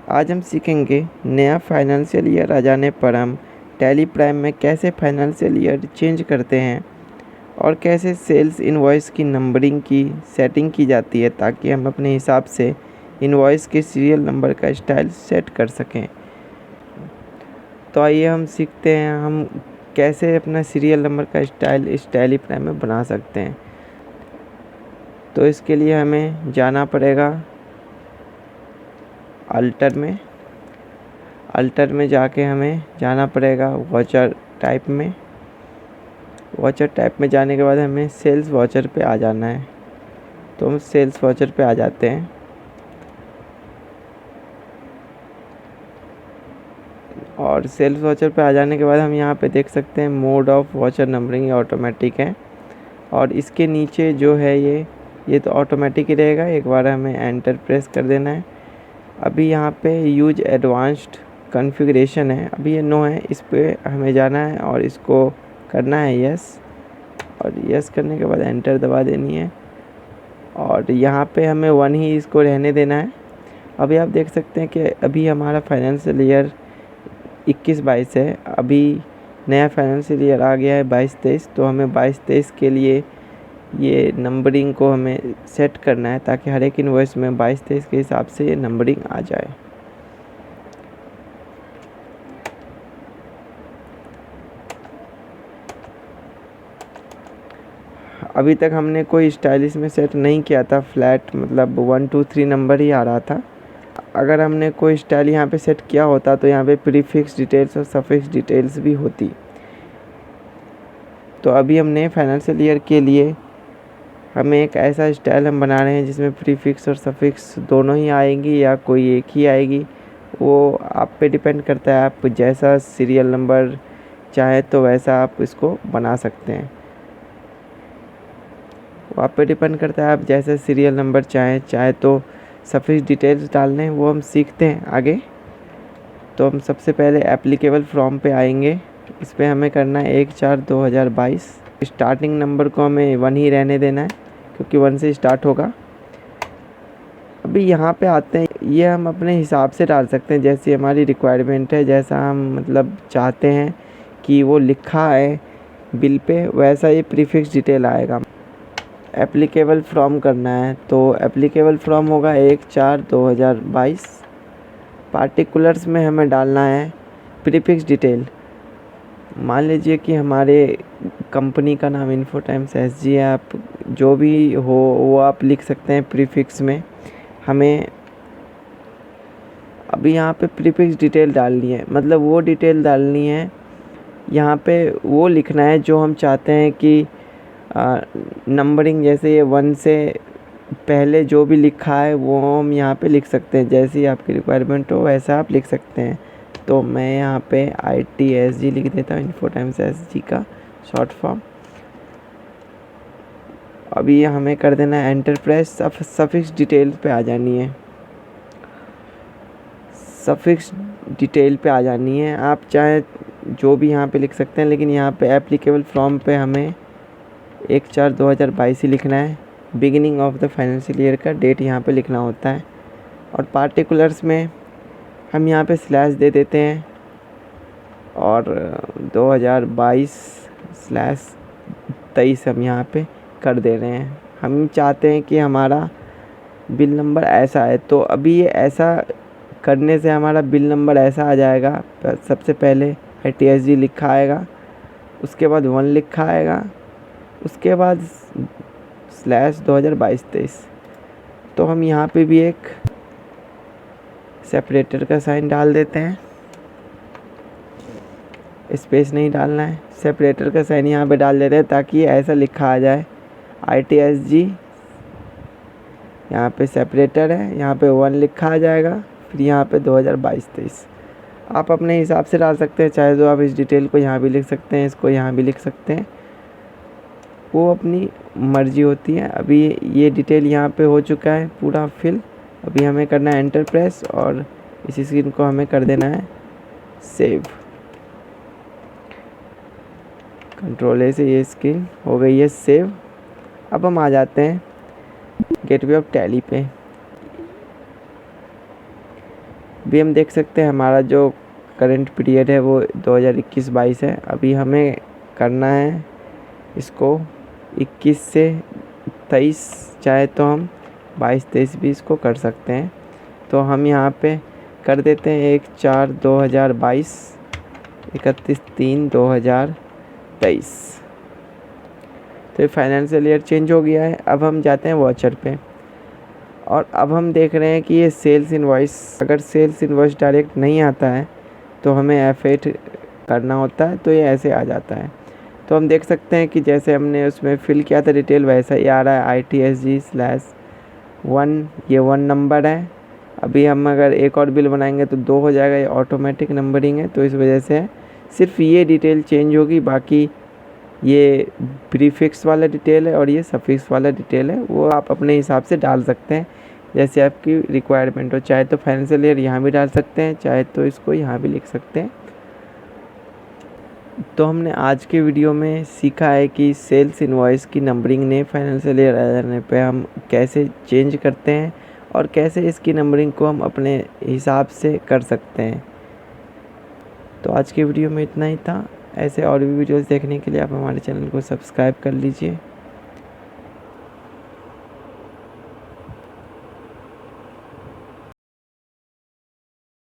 आज हम सीखेंगे नया फाइनेंशियल ईयर आ जाने पर हम टैली प्राइम में कैसे फाइनेंशियल ईयर चेंज करते हैं और कैसे सेल्स इनवॉइस की नंबरिंग की सेटिंग की जाती है ताकि हम अपने हिसाब से इनवॉइस के सीरियल नंबर का स्टाइल सेट कर सकें। तो आइए हम सीखते हैं हम कैसे अपना सीरियल नंबर का स्टाइल इस टैली प्राइम में बना सकते हैं। तो इसके लिए हमें जाना पड़ेगा अल्टर में जाके हमें जाना पड़ेगा वॉचर टाइप में। वॉचर टाइप में जाने के बाद हमें सेल्स वॉचर पे आ जाना है। तो हम सेल्स वॉचर पे आ जाते हैं और सेल्स वॉचर पे आ जाने के बाद हम यहाँ पे देख सकते हैं mode of watcher numbering automatic है और इसके नीचे जो है ये तो ऑटोमेटिक ही रहेगा। एक बार हमें एंटर प्रेस कर देना है। अभी यहाँ पे यूज एडवांस्ड कॉन्फ़िगरेशन है, अभी ये नो है, इस पे हमें जाना है और इसको करना है यस। और यस करने के बाद एंटर दबा देनी है और यहाँ पे हमें 1 ही इसको रहने देना है। अभी आप देख सकते हैं कि अभी हमारा फाइनेंशियल ईयर 21-22 है। अभी नया फाइनेंशियल ईयर आ गया है 22-23। तो हमें 22-23 के लिए ये नंबरिंग को हमें सेट करना है ताकि हर एक इनवॉइस में 22-23 के हिसाब से ये नंबरिंग आ जाए। अभी तक हमने कोई स्टाइलिश में सेट नहीं किया था, फ्लैट मतलब 1 2 3 नंबर ही आ रहा था। अगर हमने कोई स्टाइल यहाँ पे सेट किया होता तो यहाँ पे प्रीफिक्स डिटेल्स और सफिक्स डिटेल्स भी होती। तो अभी हमने फाइनेंशियल ईयर के लिए हमें एक ऐसा स्टाइल हम बना रहे हैं जिसमें प्रीफिक्स और सफिक्स दोनों ही आएंगी या कोई एक ही आएगी, वो आप पे डिपेंड करता है। आप जैसा सीरियल नंबर चाहे तो वैसा आप इसको बना सकते हैं। वो आप पे डिपेंड करता है, आप जैसे सीरियल नंबर चाहे तो सफिक्स डिटेल्स डालने हैं, वो हम सीखते हैं आगे। तो हम सबसे पहले एप्लीकेबल फ्रॉम पे आएंगे। इस पर हमें करना है 1/4/2022। स्टार्टिंग नंबर को हमें 1 ही रहने देना है क्योंकि 1 से स्टार्ट होगा। अभी यहाँ पे आते हैं, ये हम अपने हिसाब से डाल सकते हैं जैसी हमारी रिक्वायरमेंट है, जैसा हम मतलब चाहते हैं कि वो लिखा है बिल पे वैसा ये प्रीफिक्स डिटेल आएगा। एप्लीकेबल फ्रॉम करना है तो एप्लीकेबल फ्रॉम होगा 1/4/2022। पार्टिकुलर्स में हमें डालना है प्रीफिक्स डिटेल। मान लीजिए कि हमारे कंपनी का नाम इन्फोटाइम्स SG है, आप जो भी हो वो आप लिख सकते हैं प्रीफिक्स में। हमें अभी यहाँ पे प्रीफिक्स डिटेल डालनी है, मतलब वो डिटेल डालनी है, यहाँ पे वो लिखना है जो हम चाहते हैं कि नंबरिंग जैसे ये 1 से पहले जो भी लिखा है वो हम यहाँ पे लिख सकते हैं। जैसी आपकी रिक्वायरमेंट हो वैसा आप लिख सकते हैं। तो मैं यहाँ पे ITSG लिख देता हूँ, इन्फोटाइम्स SG का शॉर्ट फॉर्म। अभी हमें कर देना है एंटर प्रेस। सफिक्स डिटेल पे आ जानी है, सफिक्स डिटेल पे आ जानी है। आप चाहे जो भी यहाँ पे लिख सकते हैं, लेकिन यहाँ पे एप्लीकेबल फ्रॉम पे हमें 1/4/2022 ही लिखना है। Beginning of the financial year का डेट यहाँ पे लिखना होता है। और पार्टिकुलर्स में हम यहाँ पे स्लैश दे देते हैं और 2022/23 हम यहाँ पे कर दे रहे हैं। हम चाहते हैं कि हमारा बिल नंबर ऐसा है, तो अभी ये ऐसा करने से हमारा बिल नंबर ऐसा आ जाएगा। सबसे पहले ITSG लिखा आएगा, उसके बाद 1 लिखा आएगा, उसके बाद /2022-23। तो हम यहाँ पे भी एक सेपरेटर का साइन डाल देते हैं, स्पेस नहीं डालना है, सेपरेटर का साइन यहाँ पे डाल देते हैं ताकि ऐसा लिखा आ जाए ITSG। यहाँ पे सेपरेटर है, यहाँ पे 1 लिखा आ जाएगा, फिर यहाँ पे 2022-23। आप अपने हिसाब से डाल सकते हैं, चाहे तो आप इस डिटेल को यहाँ भी लिख सकते हैं, इसको यहाँ भी लिख सकते हैं, वो अपनी मर्जी होती है। अभी ये डिटेल यहाँ पे हो चुका है पूरा फिल। अभी हमें करना है एंटर प्रेस और इसी स्क्रीन को हमें कर देना है सेव। Ctrl+A से ये स्क्रीन हो गई है सेव। अब हम आ जाते हैं गेटवे ऑफ टैली पे। अभी हम देख सकते हैं हमारा जो करंट पीरियड है वो 2021-22 है। अभी हमें करना है इसको 21 से 23, चाहे तो हम 22-23 भी इसको कर सकते हैं। तो हम यहाँ पे कर देते हैं 1/4/2022, 31/3/2023। तो ये फाइनेंशियल ईयर चेंज हो गया है। अब हम जाते हैं वॉचर पे और अब हम देख रहे हैं कि ये सेल्स इनवॉइस, अगर सेल्स इनवॉइस डायरेक्ट नहीं आता है तो हमें F8 करना होता है, तो ये ऐसे आ जाता है। तो हम देख सकते हैं कि जैसे हमने उसमें फिल किया था डिटेल वैसा ही आ रहा है, ITSG/1, ये 1 नंबर है। अभी हम अगर एक और बिल बनाएंगे तो 2 हो जाएगा, ये ऑटोमेटिक नंबरिंग है, तो इस वजह से सिर्फ ये डिटेल चेंज होगी। बाकी ये प्रीफिक्स वाला डिटेल है और ये सफिक्स वाला डिटेल है, वो आप अपने हिसाब से डाल सकते हैं जैसे आपकी रिक्वायरमेंट हो। चाहे तो फाइनेंशियल ईयर यहाँ भी डाल सकते हैं, चाहे तो इसको यहाँ भी लिख सकते हैं। तो हमने आज के वीडियो में सीखा है कि सेल्स इनवॉइस की नंबरिंग ने फाइनेंशियल ईयर आने पे हम कैसे चेंज करते हैं और कैसे इसकी नंबरिंग को हम अपने हिसाब से कर सकते हैं। तो आज के वीडियो में इतना ही था। ऐसे और भी वीडियोस देखने के लिए आप हमारे चैनल को सब्सक्राइब कर लीजिए।